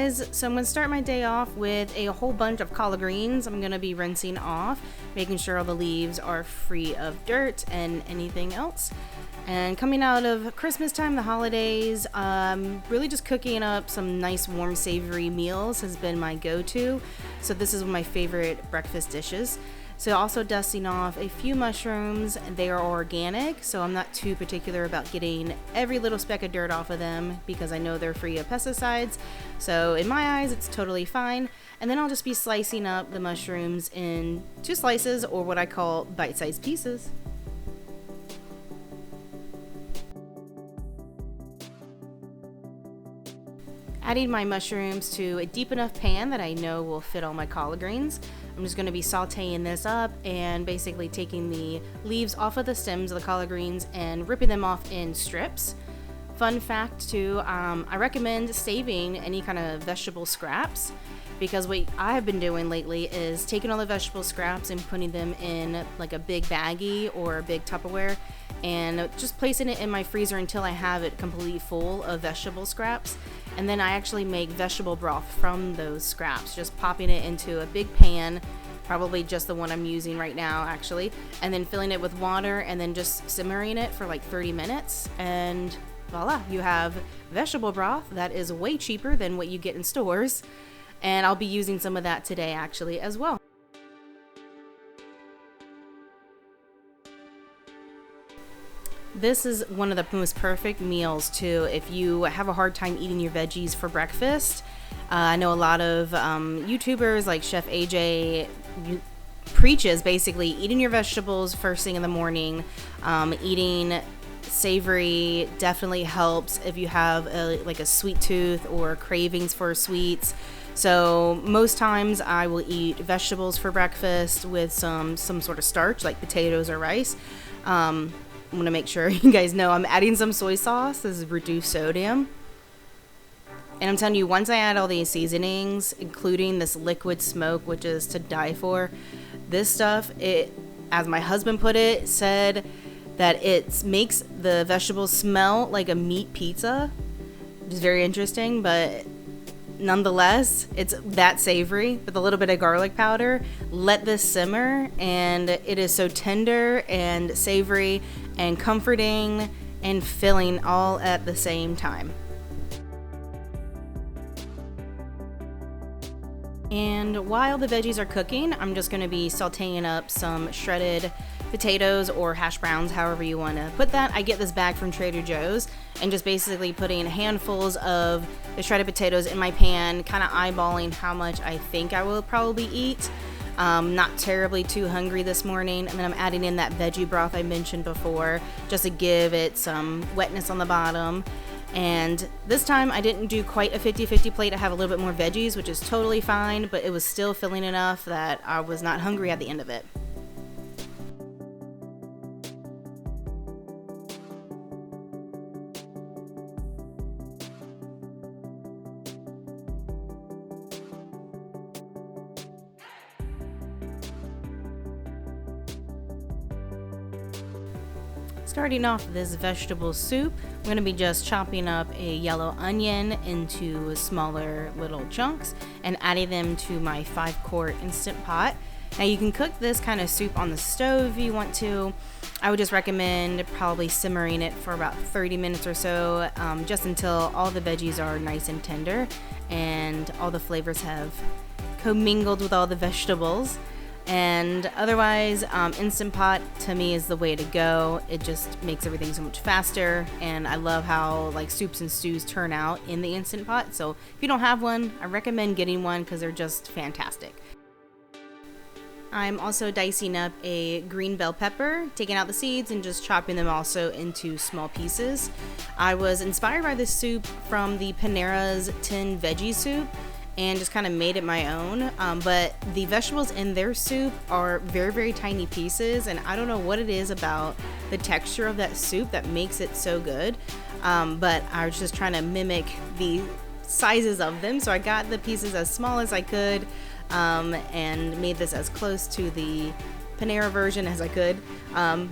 guys. So I'm going to start my day off with a whole bunch of collard greens. I'm going to be rinsing off, making sure all the leaves are free of dirt and anything else. And coming out of Christmas time, the holidays, really just cooking up some nice warm savory meals has been my go-to. So this is one of my favorite breakfast dishes. So also dusting off a few mushrooms. They are organic, so I'm not too particular about getting every little speck of dirt off of them because I know they're free of pesticides. So in my eyes, it's totally fine. And then I'll just be slicing up the mushrooms in 2 slices, or what I call bite-sized pieces. Adding my mushrooms to a deep enough pan that I know will fit all my collard greens. I'm just going to be sauteing this up and basically taking the leaves off of the stems of the collard greens and ripping them off in strips. Fun fact too, I recommend saving any kind of vegetable scraps, because what I have been doing lately is taking all the vegetable scraps and putting them in like a big baggie or a big Tupperware and just placing it in my freezer until I have it completely full of vegetable scraps. And then I actually make vegetable broth from those scraps, just popping it into a big pan, probably just the one I'm using right now actually, and then filling it with water and then just simmering it for like 30 minutes. And voila, you have vegetable broth that is way cheaper than what you get in stores. And I'll be using some of that today actually as well. This is one of the most perfect meals too if you have a hard time eating your veggies for breakfast. I know a lot of YouTubers like Chef AJ preaches basically eating your vegetables first thing in the morning. Eating savory definitely helps if you have a sweet tooth or cravings for sweets. So most times I will eat vegetables for breakfast with some sort of starch like potatoes or rice. I'm going to make sure you guys know I'm adding some soy sauce. This is reduced sodium. And I'm telling you, once I add all these seasonings, including this liquid smoke, which is to die for, this stuff, it, as my husband put it, said that it makes the vegetables smell like a meat pizza, which is very interesting, but nonetheless, it's that savory with a little bit of garlic powder. Let this simmer, and it is so tender and savory and comforting and filling all at the same time. And while the veggies are cooking, I'm just going to be sauteing up some shredded potatoes or hash browns, however you want to put that. I get this bag from Trader Joe's and just basically putting handfuls of the shredded potatoes in my pan, kind of eyeballing how much I think I will probably eat. Not terribly too hungry this morning. And then I'm adding in that veggie broth I mentioned before just to give it some wetness on the bottom. And this time I didn't do quite a 50-50 plate. I have a little bit more veggies, which is totally fine, but it was still filling enough that I was not hungry at the end of it. Starting off this vegetable soup, I'm going to be just chopping up a yellow onion into smaller little chunks and adding them to my 5-quart Instant Pot. Now you can cook this kind of soup on the stove if you want to. I would just recommend probably simmering it for about 30 minutes or so, just until all the veggies are nice and tender and all the flavors have commingled with all the vegetables. And otherwise, Instant Pot to me is the way to go. It just makes everything so much faster, and I love how like soups and stews turn out in the Instant Pot. So if you don't have one, I recommend getting one because they're just fantastic. I'm also dicing up a green bell pepper, taking out the seeds and just chopping them also into small pieces. I was inspired by this soup from the Panera's tin veggie soup and just kind of made it my own, but the vegetables in their soup are very, very tiny pieces, and I don't know what it is about the texture of that soup that makes it so good, but I was just trying to mimic the sizes of them, so I got the pieces as small as I could, and made this as close to the Panera version as I could.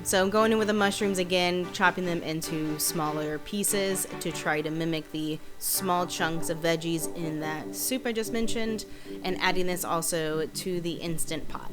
So I'm going in with the mushrooms again, chopping them into smaller pieces to try to mimic the small chunks of veggies in that soup I just mentioned, and adding this also to the Instant Pot.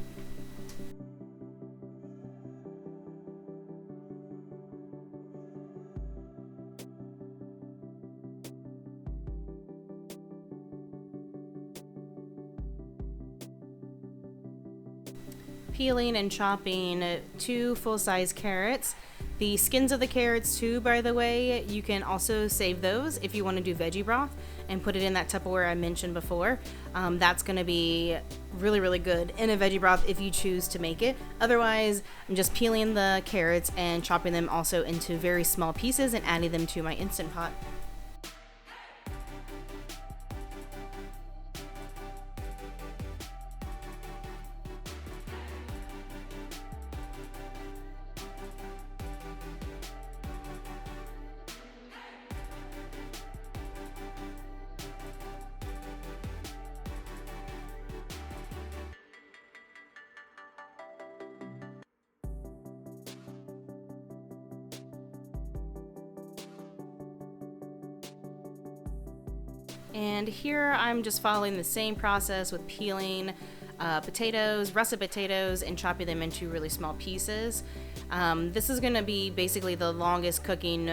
Peeling and chopping 2 full-size carrots. The skins of the carrots too, by the way, you can also save those if you want to do veggie broth and put it in that Tupperware I mentioned before. That's going to be really, really good in a veggie broth if you choose to make it. Otherwise, I'm just peeling the carrots and chopping them also into very small pieces and adding them to my Instant Pot. And here I'm just following the same process with peeling potatoes, russet potatoes, and chopping them into really small pieces. This is going to be basically the longest cooking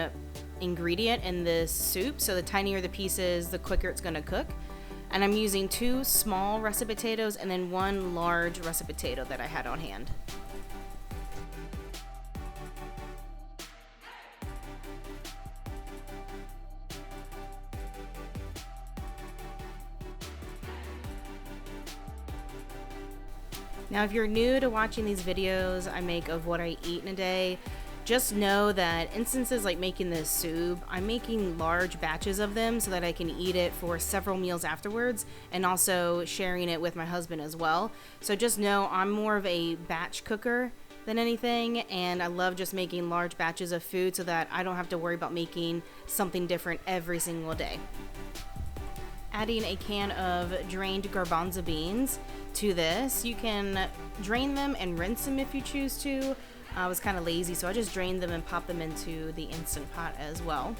ingredient in this soup, so the tinier the pieces, the quicker it's going to cook. And I'm using 2 small russet potatoes and then 1 large russet potato that I had on hand. Now, if you're new to watching these videos I make of what I eat in a day, just know that instances like making this soup, I'm making large batches of them so that I can eat it for several meals afterwards, and also sharing it with my husband as well. So just know I'm more of a batch cooker than anything, and I love just making large batches of food so that I don't have to worry about making something different every single day. Adding a can of drained garbanzo beans to this. You can drain them and rinse them if you choose to. I was kind of lazy, so I just drained them and popped them into the Instant Pot as well.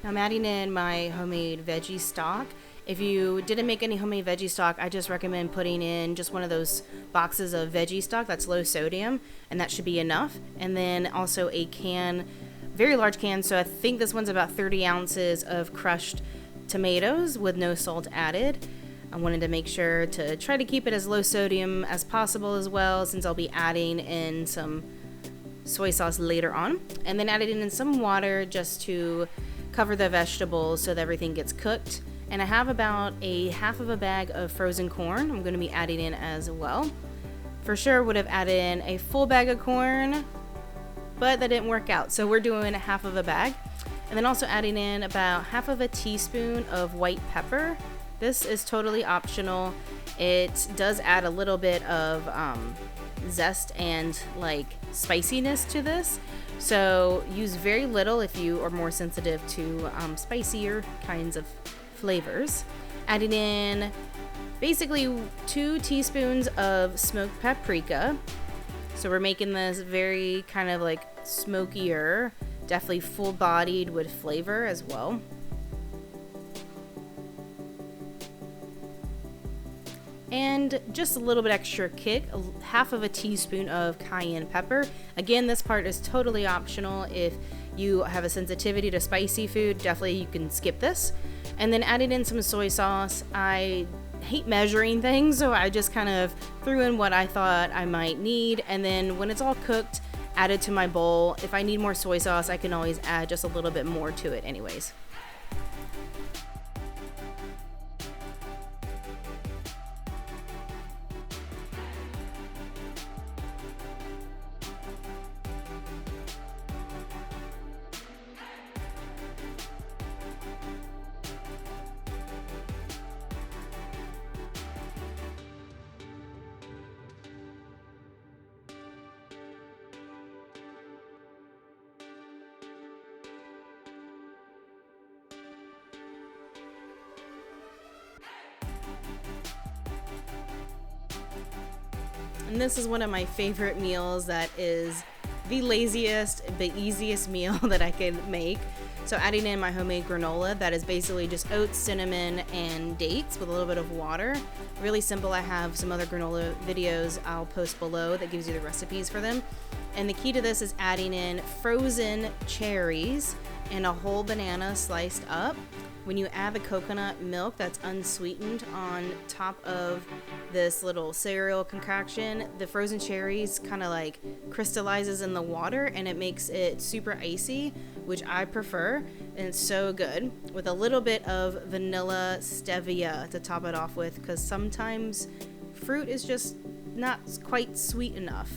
Now I'm adding in my homemade veggie stock. If you didn't make any homemade veggie stock, I just recommend putting in just one of those boxes of veggie stock that's low sodium, and that should be enough. And then also a can, very large can, so I think this one's about 30 ounces of crushed tomatoes with no salt added. I wanted to make sure to try to keep it as low sodium as possible as well, since I'll be adding in some soy sauce later on. And then added in some water just to cover the vegetables so that everything gets cooked. And I have about a half of a bag of frozen corn I'm going to be adding in as well. For sure would have added in a full bag of corn, but that didn't work out, so we're doing a half of a bag. And then also adding in about half of a teaspoon of white pepper. This is totally optional. It does add a little bit of zest and like spiciness to this, so use very little if you are more sensitive to spicier kinds of flavors. Adding in basically 2 teaspoons of smoked paprika. So we're making this very kind of like smokier, definitely full-bodied with flavor as well. And just a little bit extra kick, half of a teaspoon of cayenne pepper. Again, this part is totally optional. If you have a sensitivity to spicy food, definitely you can skip this. And then added in some soy sauce. I hate measuring things, so I just kind of threw in what I thought I might need, and then when it's all cooked, added to my bowl. If I need more soy sauce, I can always add just a little bit more to it anyways. And this is one of my favorite meals that is the laziest but easiest meal that I could make. So adding in my homemade granola that is basically just oats, cinnamon, and dates with a little bit of water. Really simple. I have some other granola videos I'll post below that gives you the recipes for them. And the key to this is adding in frozen cherries and a whole banana sliced up. When you add the coconut milk that's unsweetened on top of this little cereal concoction, the frozen cherries kind of like crystallizes in the water and it makes it super icy, which I prefer, and it's so good, with a little bit of vanilla stevia to top it off with, because sometimes fruit is just not quite sweet enough.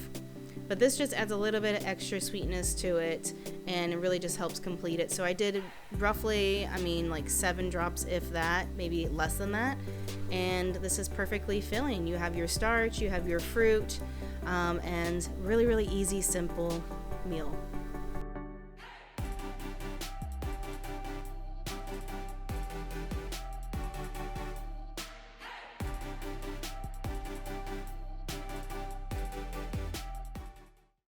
But this just adds a little bit of extra sweetness to it, and it really just helps complete it. So I did roughly, like 7 drops, if that, maybe less than that. And this is perfectly filling. You have your starch, you have your fruit, and really, really easy, simple meal.